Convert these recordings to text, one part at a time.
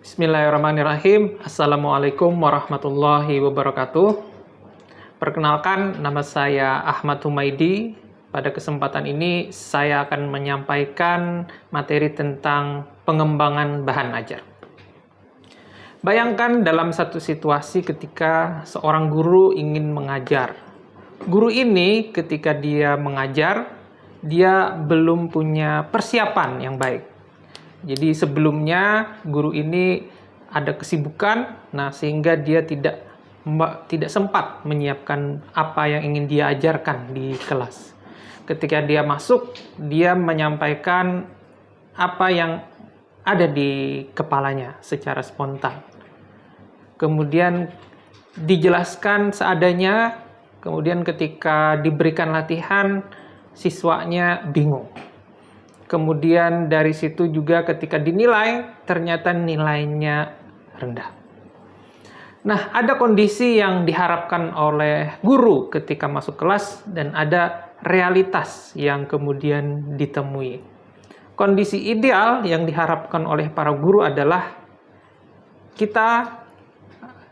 Bismillahirrahmanirrahim. Assalamualaikum warahmatullahi wabarakatuh. Perkenalkan, nama saya Ahmad Humaydi. Pada kesempatan ini, saya akan menyampaikan materi tentang pengembangan bahan ajar. Bayangkan dalam satu situasi ketika seorang guru ingin mengajar. Guru ini ketika dia mengajar, dia belum punya persiapan yang baik. Jadi sebelumnya guru ini ada kesibukan, sehingga dia tidak sempat menyiapkan apa yang ingin dia ajarkan di kelas. Ketika dia masuk, dia menyampaikan apa yang ada di kepalanya secara spontan. Kemudian dijelaskan seadanya, kemudian ketika diberikan latihan, siswanya bingung. Kemudian dari situ juga ketika dinilai, ternyata nilainya rendah. Nah, ada kondisi yang diharapkan oleh guru ketika masuk kelas dan ada realitas yang kemudian ditemui. Kondisi ideal yang diharapkan oleh para guru adalah kita,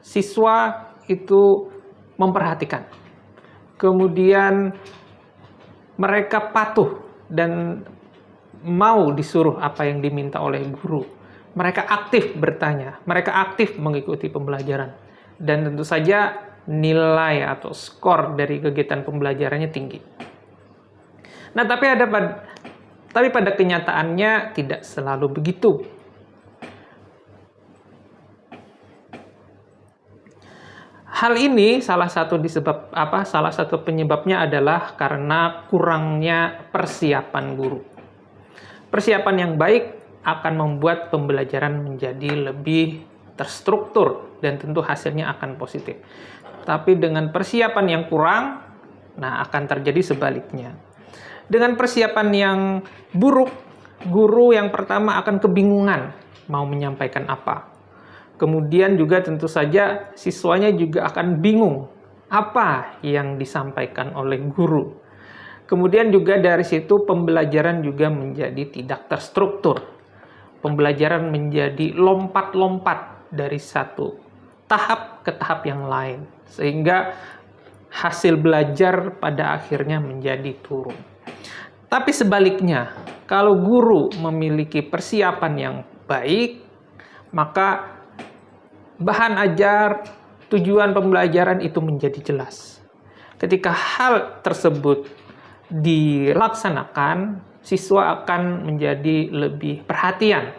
siswa itu memperhatikan. Kemudian mereka patuh dan mau disuruh apa yang diminta oleh guru. Mereka aktif bertanya, mereka aktif mengikuti pembelajaran. Dan tentu saja nilai atau skor dari kegiatan pembelajarannya tinggi. Nah, tapi pada kenyataannya tidak selalu begitu. Hal ini salah satu penyebabnya adalah karena kurangnya persiapan guru. Persiapan yang baik akan membuat pembelajaran menjadi lebih terstruktur dan tentu hasilnya akan positif. Tapi dengan persiapan yang kurang, akan terjadi sebaliknya. Dengan persiapan yang buruk, guru yang pertama akan kebingungan mau menyampaikan apa. Kemudian juga tentu saja siswanya juga akan bingung apa yang disampaikan oleh guru. Kemudian juga dari situ pembelajaran juga menjadi tidak terstruktur. Pembelajaran menjadi lompat-lompat dari satu tahap ke tahap yang lain. Sehingga hasil belajar pada akhirnya menjadi turun. Tapi sebaliknya, kalau guru memiliki persiapan yang baik, maka bahan ajar, tujuan pembelajaran itu menjadi jelas. Ketika hal tersebut dilaksanakan, siswa akan menjadi lebih perhatian,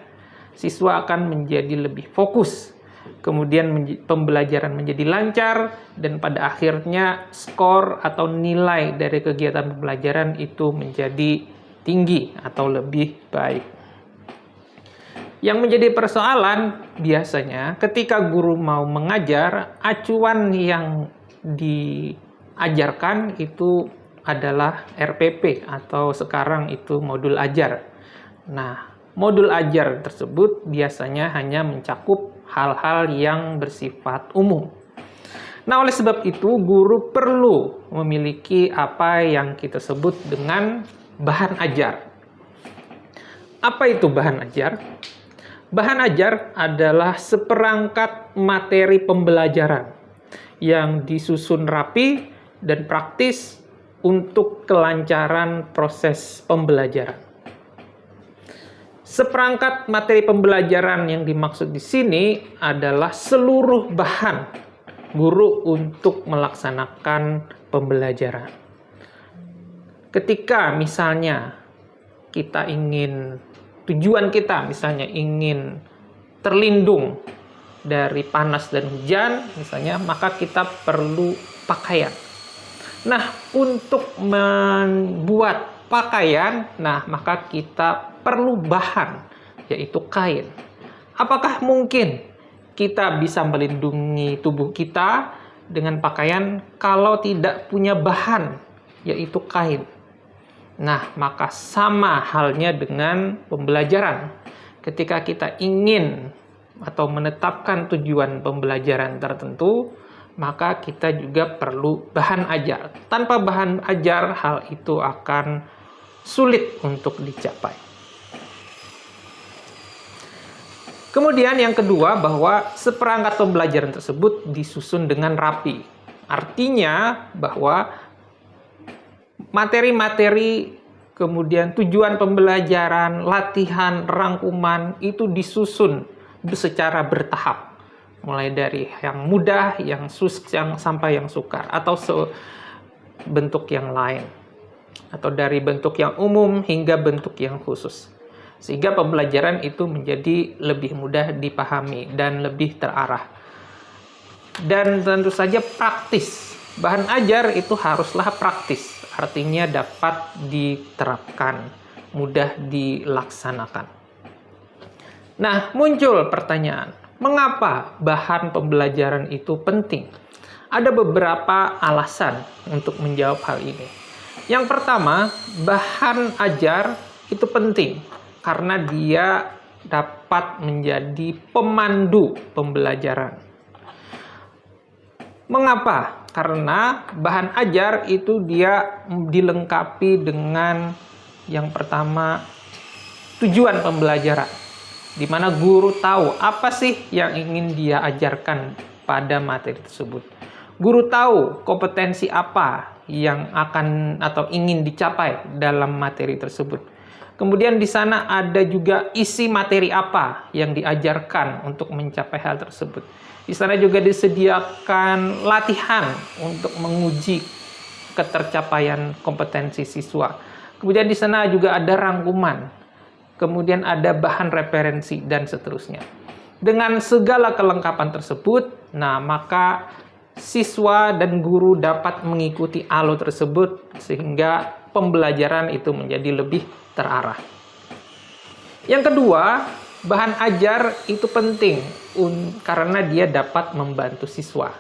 siswa akan menjadi lebih fokus, kemudian pembelajaran menjadi lancar, dan pada akhirnya skor atau nilai dari kegiatan pembelajaran itu menjadi tinggi atau lebih baik. Yang menjadi persoalan biasanya ketika guru mau mengajar, acuan yang diajarkan itu adalah RPP atau sekarang itu modul ajar. Modul ajar tersebut biasanya hanya mencakup hal-hal yang bersifat umum. Oleh sebab itu guru perlu memiliki apa yang kita sebut dengan bahan ajar. Apa itu bahan ajar? Bahan ajar adalah seperangkat materi pembelajaran yang disusun rapi dan praktis untuk kelancaran proses pembelajaran. Seperangkat materi pembelajaran yang dimaksud di sini adalah seluruh bahan guru untuk melaksanakan pembelajaran. Ketika misalnya tujuan kita misalnya ingin terlindung dari panas dan hujan, misalnya, maka kita perlu pakaian. Untuk membuat pakaian, maka kita perlu bahan, yaitu kain. Apakah mungkin kita bisa melindungi tubuh kita dengan pakaian kalau tidak punya bahan, yaitu kain? Maka sama halnya dengan pembelajaran. Ketika kita ingin atau menetapkan tujuan pembelajaran tertentu, maka kita juga perlu bahan ajar. Tanpa bahan ajar, hal itu akan sulit untuk dicapai. Kemudian yang kedua, bahwa seperangkat pembelajaran tersebut disusun dengan rapi. Artinya bahwa materi-materi, kemudian tujuan pembelajaran, latihan, rangkuman itu disusun secara bertahap. Mulai dari yang mudah, yang sampai yang sukar, atau bentuk yang lain. Atau dari bentuk yang umum hingga bentuk yang khusus. Sehingga pembelajaran itu menjadi lebih mudah dipahami dan lebih terarah. Dan tentu saja praktis. Bahan ajar itu haruslah praktis, artinya dapat diterapkan, mudah dilaksanakan. Nah, muncul pertanyaan, mengapa bahan pembelajaran itu penting? Ada beberapa alasan untuk menjawab hal ini. Yang pertama, bahan ajar itu penting karena dia dapat menjadi pemandu pembelajaran. Mengapa? Karena bahan ajar itu dia dilengkapi dengan yang pertama, tujuan pembelajaran, di mana guru tahu apa sih yang ingin dia ajarkan pada materi tersebut. Guru tahu kompetensi apa yang akan atau ingin dicapai dalam materi tersebut. Kemudian di sana ada juga isi materi apa yang diajarkan untuk mencapai hal tersebut. Di sana juga disediakan latihan untuk menguji ketercapaian kompetensi siswa. Kemudian di sana juga ada rangkuman. Kemudian ada bahan referensi dan seterusnya. Dengan segala kelengkapan tersebut, maka siswa dan guru dapat mengikuti alur tersebut sehingga pembelajaran itu menjadi lebih terarah. Yang kedua, bahan ajar itu penting karena dia dapat membantu siswa.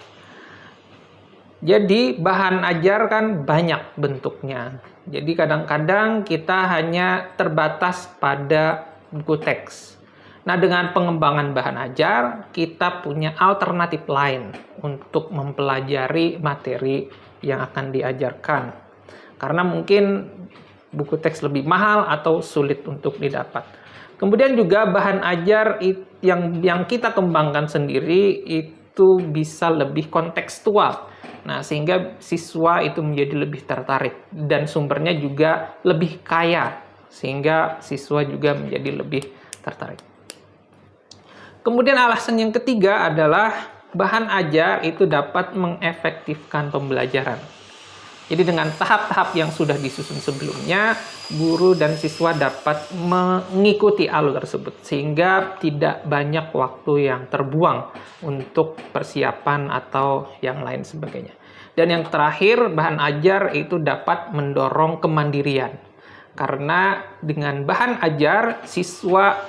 Jadi bahan ajar kan banyak bentuknya. Jadi kadang-kadang kita hanya terbatas pada buku teks. Nah, dengan pengembangan bahan ajar, kita punya alternatif lain untuk mempelajari materi yang akan diajarkan. Karena mungkin buku teks lebih mahal atau sulit untuk didapat. Kemudian juga bahan ajar yang kita kembangkan sendiri itu bisa lebih kontekstual. Nah, sehingga siswa itu menjadi lebih tertarik dan sumbernya juga lebih kaya sehingga siswa juga menjadi lebih tertarik. Kemudian alasan yang ketiga adalah bahan ajar itu dapat mengefektifkan pembelajaran. Jadi dengan tahap-tahap yang sudah disusun sebelumnya, guru dan siswa dapat mengikuti alur tersebut sehingga tidak banyak waktu yang terbuang untuk persiapan atau yang lain sebagainya. Dan yang terakhir, bahan ajar itu dapat mendorong kemandirian. Karena dengan bahan ajar, siswa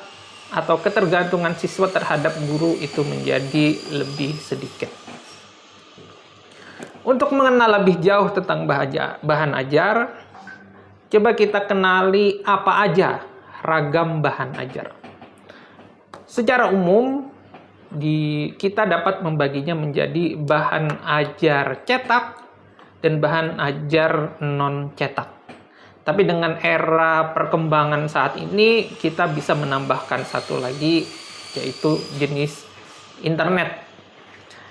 atau ketergantungan siswa terhadap guru itu menjadi lebih sedikit. Untuk mengenal lebih jauh tentang bahan ajar, coba kita kenali apa aja ragam bahan ajar. Secara umum, kita dapat membaginya menjadi bahan ajar cetak dan bahan ajar non-cetak. Tapi dengan era perkembangan saat ini, kita bisa menambahkan satu lagi, yaitu jenis internet.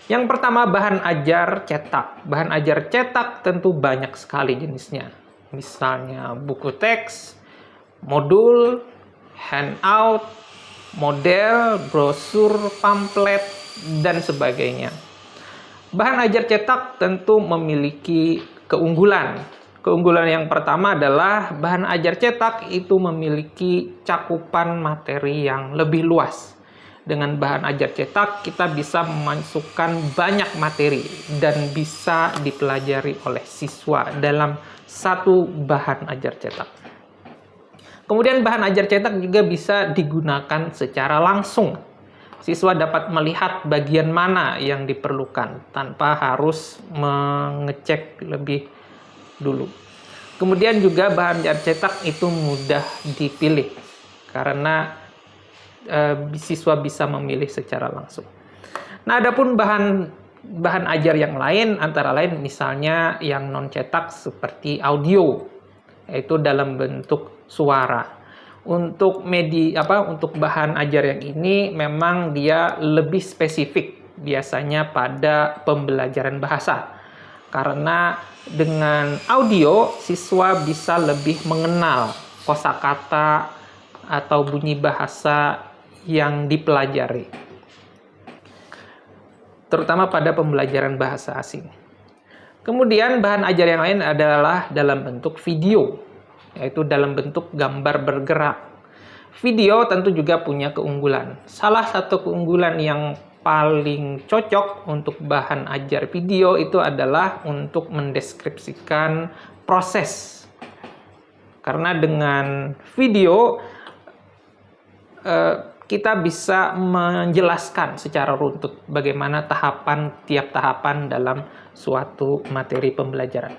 Yang pertama, bahan ajar cetak. Bahan ajar cetak tentu banyak sekali jenisnya. Misalnya buku teks, modul, handout, model, brosur, pamflet, dan sebagainya. Bahan ajar cetak tentu memiliki keunggulan. Keunggulan yang pertama adalah bahan ajar cetak itu memiliki cakupan materi yang lebih luas. Dengan bahan ajar cetak, kita bisa memasukkan banyak materi dan bisa dipelajari oleh siswa dalam satu bahan ajar cetak. Kemudian bahan ajar cetak juga bisa digunakan secara langsung. Siswa dapat melihat bagian mana yang diperlukan tanpa harus mengecek lebih dulu. Kemudian juga bahan ajar cetak itu mudah dipilih karena siswa bisa memilih secara langsung. Nah, adapun bahan ajar yang lain antara lain misalnya yang non cetak seperti audio, yaitu dalam bentuk suara. Untuk untuk bahan ajar yang ini memang dia lebih spesifik biasanya pada pembelajaran bahasa. Karena dengan audio siswa bisa lebih mengenal kosakata atau bunyi bahasa yang dipelajari. Terutama pada pembelajaran bahasa asing. Kemudian bahan ajar yang lain adalah dalam bentuk video, yaitu dalam bentuk gambar bergerak. Video tentu juga punya keunggulan. Salah satu keunggulan yang paling cocok untuk bahan ajar video itu adalah untuk mendeskripsikan proses. Karena dengan video kita bisa menjelaskan secara runtut bagaimana tiap tahapan dalam suatu materi pembelajaran.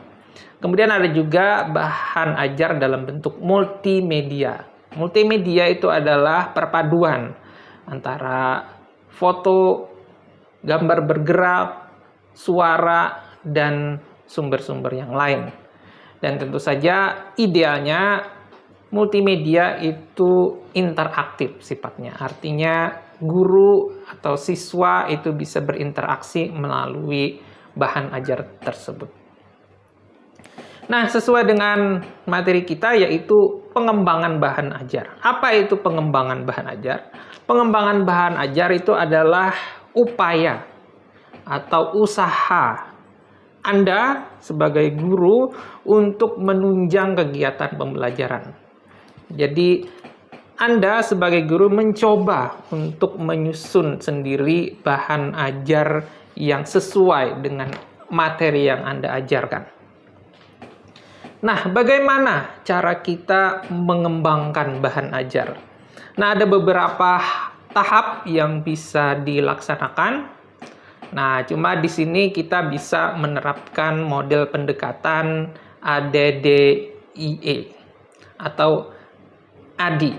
Kemudian ada juga bahan ajar dalam bentuk multimedia. Multimedia itu adalah perpaduan antara foto, gambar bergerak, suara, dan sumber-sumber yang lain. Dan tentu saja idealnya multimedia itu interaktif sifatnya. Artinya guru atau siswa itu bisa berinteraksi melalui bahan ajar tersebut. Nah, sesuai dengan materi kita yaitu pengembangan bahan ajar. Apa itu pengembangan bahan ajar? Pengembangan bahan ajar itu adalah upaya atau usaha Anda sebagai guru untuk menunjang kegiatan pembelajaran. Jadi, Anda sebagai guru mencoba untuk menyusun sendiri bahan ajar yang sesuai dengan materi yang Anda ajarkan. Nah, bagaimana cara kita mengembangkan bahan ajar? Nah, ada beberapa tahap yang bisa dilaksanakan. Nah, cuma di sini kita bisa menerapkan model pendekatan ADDIE atau ADI.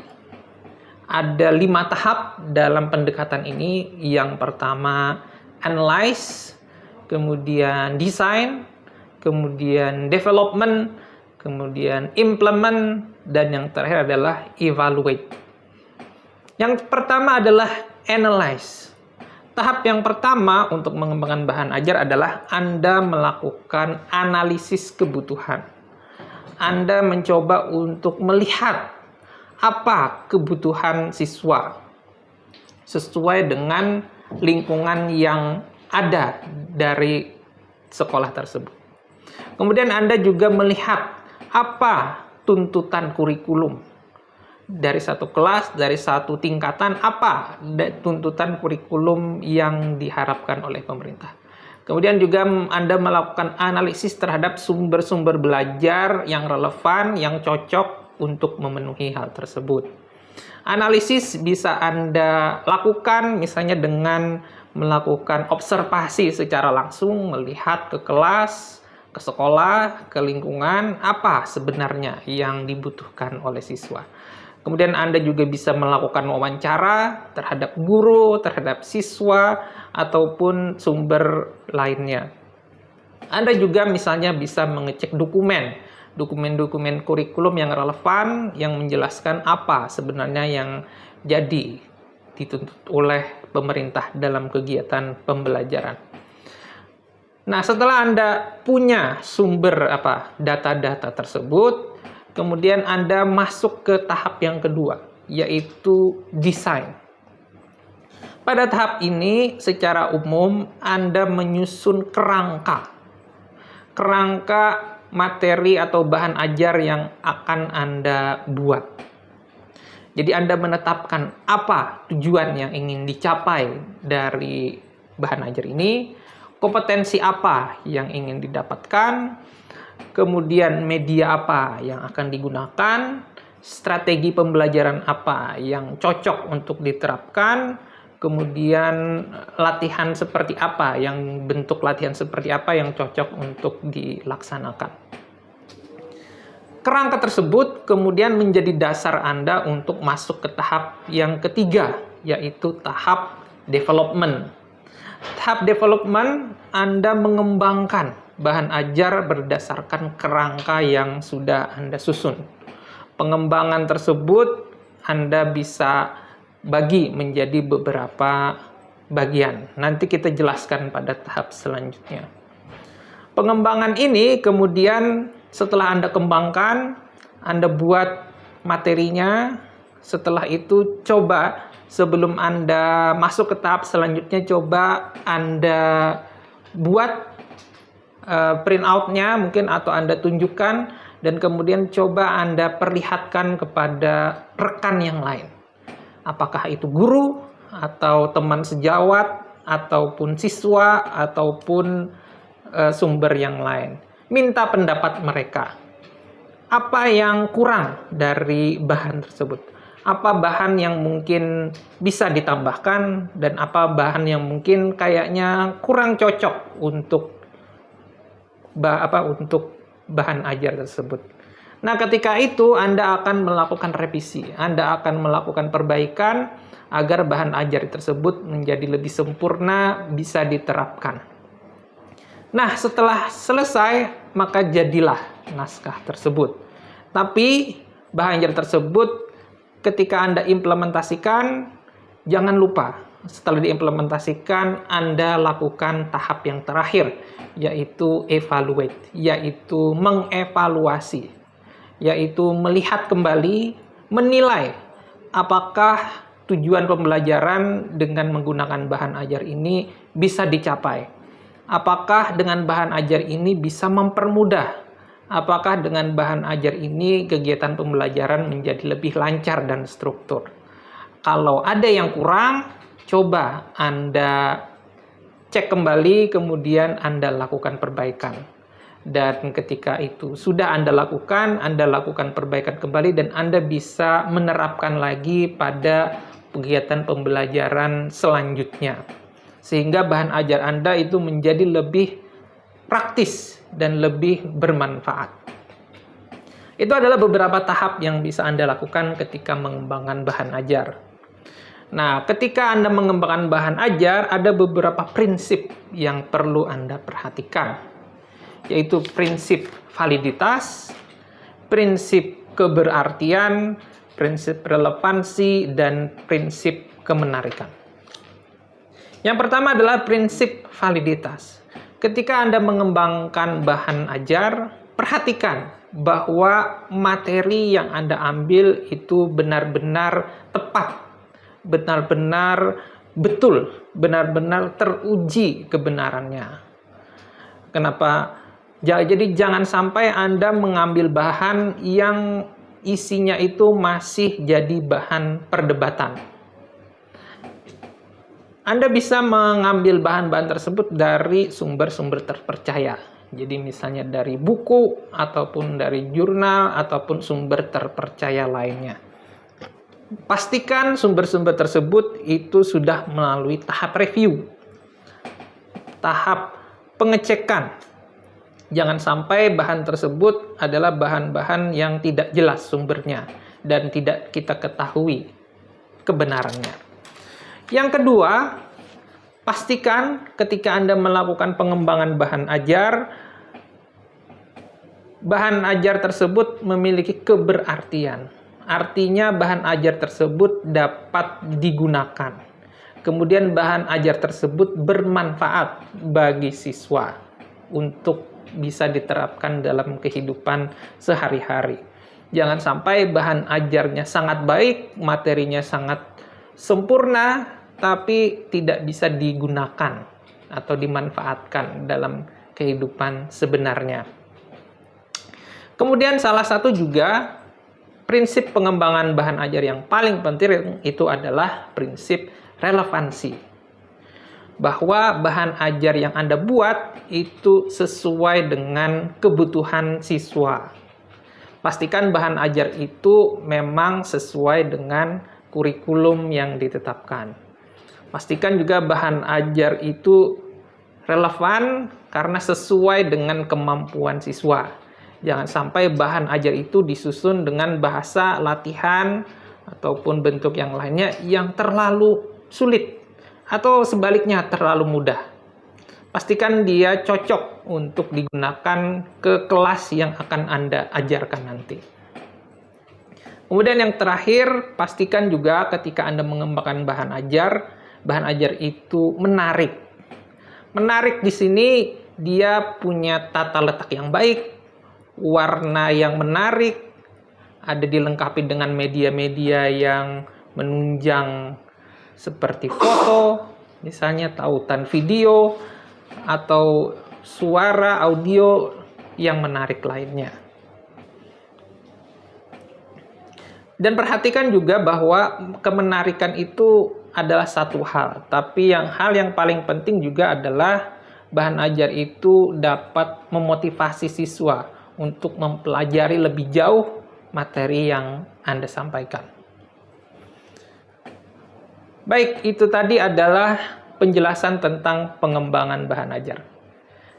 Ada 5 tahap dalam pendekatan ini. Yang pertama, analyze, kemudian design, kemudian development, kemudian implement, dan yang terakhir adalah evaluate. Yang pertama adalah analyze. Tahap yang pertama untuk mengembangkan bahan ajar adalah Anda melakukan analisis kebutuhan. Anda mencoba untuk melihat apa kebutuhan siswa sesuai dengan lingkungan yang ada dari sekolah tersebut. Kemudian Anda juga melihat apa tuntutan kurikulum dari satu kelas, dari satu tingkatan, apa tuntutan kurikulum yang diharapkan oleh pemerintah. Kemudian juga Anda melakukan analisis terhadap sumber-sumber belajar yang relevan, yang cocok untuk memenuhi hal tersebut. Analisis bisa Anda lakukan misalnya dengan melakukan observasi secara langsung, melihat ke kelas, ke sekolah, ke lingkungan, apa sebenarnya yang dibutuhkan oleh siswa. Kemudian Anda juga bisa melakukan wawancara terhadap guru, terhadap siswa, ataupun sumber lainnya. Anda juga misalnya bisa mengecek dokumen-dokumen kurikulum yang relevan, yang menjelaskan apa sebenarnya yang jadi dituntut oleh pemerintah dalam kegiatan pembelajaran. Nah, setelah Anda punya sumber data-data tersebut, kemudian Anda masuk ke tahap yang kedua, yaitu desain. Pada tahap ini, secara umum Anda menyusun kerangka materi atau bahan ajar yang akan Anda buat. Jadi Anda menetapkan apa tujuan yang ingin dicapai dari bahan ajar ini, kompetensi apa yang ingin didapatkan, kemudian media apa yang akan digunakan, strategi pembelajaran apa yang cocok untuk diterapkan, kemudian bentuk latihan seperti apa yang cocok untuk dilaksanakan. Kerangka tersebut kemudian menjadi dasar Anda untuk masuk ke tahap yang ketiga, yaitu tahap development. Tahap development, Anda mengembangkan bahan ajar berdasarkan kerangka yang sudah Anda susun. Pengembangan tersebut Anda bisa bagi menjadi beberapa bagian. Nanti kita jelaskan pada tahap selanjutnya. Pengembangan ini kemudian setelah Anda kembangkan, Anda buat materinya. Setelah itu coba sebelum Anda masuk ke tahap selanjutnya, coba Anda buat print out-nya mungkin, atau Anda tunjukkan, dan kemudian coba Anda perlihatkan kepada rekan yang lain. Apakah itu guru, atau teman sejawat, ataupun siswa, ataupun sumber yang lain. Minta pendapat mereka. Apa yang kurang dari bahan tersebut? Apa bahan yang mungkin bisa ditambahkan, dan apa bahan yang mungkin kayaknya kurang cocok untuk bahan ajar tersebut. Nah, ketika itu Anda akan melakukan revisi, Anda akan melakukan perbaikan agar bahan ajar tersebut menjadi lebih sempurna, bisa diterapkan. Nah, setelah selesai, maka jadilah naskah tersebut. Tapi bahan ajar tersebut ketika Anda implementasikan, jangan lupa setelah diimplementasikan Anda lakukan tahap yang terakhir, yaitu evaluate, yaitu mengevaluasi, yaitu melihat kembali, menilai apakah tujuan pembelajaran dengan menggunakan bahan ajar ini bisa dicapai. Apakah dengan bahan ajar ini bisa mempermudah? Apakah dengan bahan ajar ini kegiatan pembelajaran menjadi lebih lancar dan struktur? Kalau ada yang kurang, coba Anda cek kembali, kemudian Anda lakukan perbaikan. Dan ketika itu sudah Anda lakukan perbaikan kembali, dan Anda bisa menerapkan lagi pada kegiatan pembelajaran selanjutnya. Sehingga bahan ajar Anda itu menjadi lebih praktis dan lebih bermanfaat. Itu adalah beberapa tahap yang bisa Anda lakukan ketika mengembangkan bahan ajar. Nah, ketika Anda mengembangkan bahan ajar, ada beberapa prinsip yang perlu Anda perhatikan, yaitu prinsip validitas, prinsip keberartian, prinsip relevansi, dan prinsip kemenarikan. Yang pertama adalah prinsip validitas. Ketika Anda mengembangkan bahan ajar, perhatikan bahwa materi yang Anda ambil itu benar-benar tepat, benar-benar betul, benar-benar teruji kebenarannya. Kenapa? Jadi jangan sampai Anda mengambil bahan yang isinya itu masih jadi bahan perdebatan. Anda bisa mengambil bahan-bahan tersebut dari sumber-sumber terpercaya. Jadi misalnya dari buku, ataupun dari jurnal, ataupun sumber terpercaya lainnya. Pastikan sumber-sumber tersebut itu sudah melalui tahap review, tahap pengecekan. Jangan sampai bahan tersebut adalah bahan-bahan yang tidak jelas sumbernya dan tidak kita ketahui kebenarannya. Yang kedua, pastikan ketika Anda melakukan pengembangan bahan ajar tersebut memiliki keberartian. Artinya bahan ajar tersebut dapat digunakan. Kemudian bahan ajar tersebut bermanfaat bagi siswa untuk bisa diterapkan dalam kehidupan sehari-hari. Jangan sampai bahan ajarnya sangat baik, materinya sangat sempurna, tapi tidak bisa digunakan atau dimanfaatkan dalam kehidupan sebenarnya. Kemudian salah satu juga prinsip pengembangan bahan ajar yang paling penting itu adalah prinsip relevansi. Bahwa bahan ajar yang Anda buat itu sesuai dengan kebutuhan siswa. Pastikan bahan ajar itu memang sesuai dengan kurikulum yang ditetapkan. Pastikan juga bahan ajar itu relevan karena sesuai dengan kemampuan siswa. Jangan sampai bahan ajar itu disusun dengan bahasa latihan ataupun bentuk yang lainnya yang terlalu sulit atau sebaliknya terlalu mudah. Pastikan dia cocok untuk digunakan ke kelas yang akan Anda ajarkan nanti. Kemudian yang terakhir, pastikan juga ketika Anda mengembangkan bahan ajar itu menarik. Menarik di sini dia punya tata letak yang baik, warna yang menarik, ada dilengkapi dengan media-media yang menunjang seperti foto, misalnya tautan video, atau suara, audio yang menarik lainnya. Dan perhatikan juga bahwa kemenarikan itu adalah satu hal, tapi hal yang paling penting juga adalah bahan ajar itu dapat memotivasi siswa untuk mempelajari lebih jauh materi yang Anda sampaikan. Baik, itu tadi adalah penjelasan tentang pengembangan bahan ajar.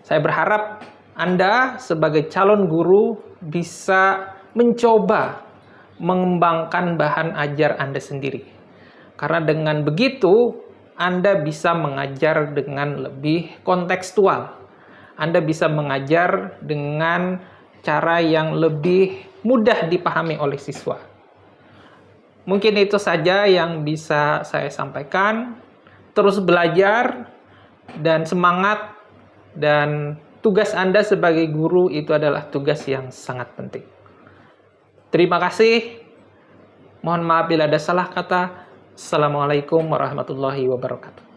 Saya berharap Anda sebagai calon guru bisa mencoba mengembangkan bahan ajar Anda sendiri. Karena dengan begitu, Anda bisa mengajar dengan lebih kontekstual. Anda bisa mengajar dengan cara yang lebih mudah dipahami oleh siswa. Mungkin itu saja yang bisa saya sampaikan. Terus belajar dan semangat, dan tugas Anda sebagai guru itu adalah tugas yang sangat penting. Terima kasih. Mohon maaf bila ada salah kata. Assalamualaikum warahmatullahi wabarakatuh.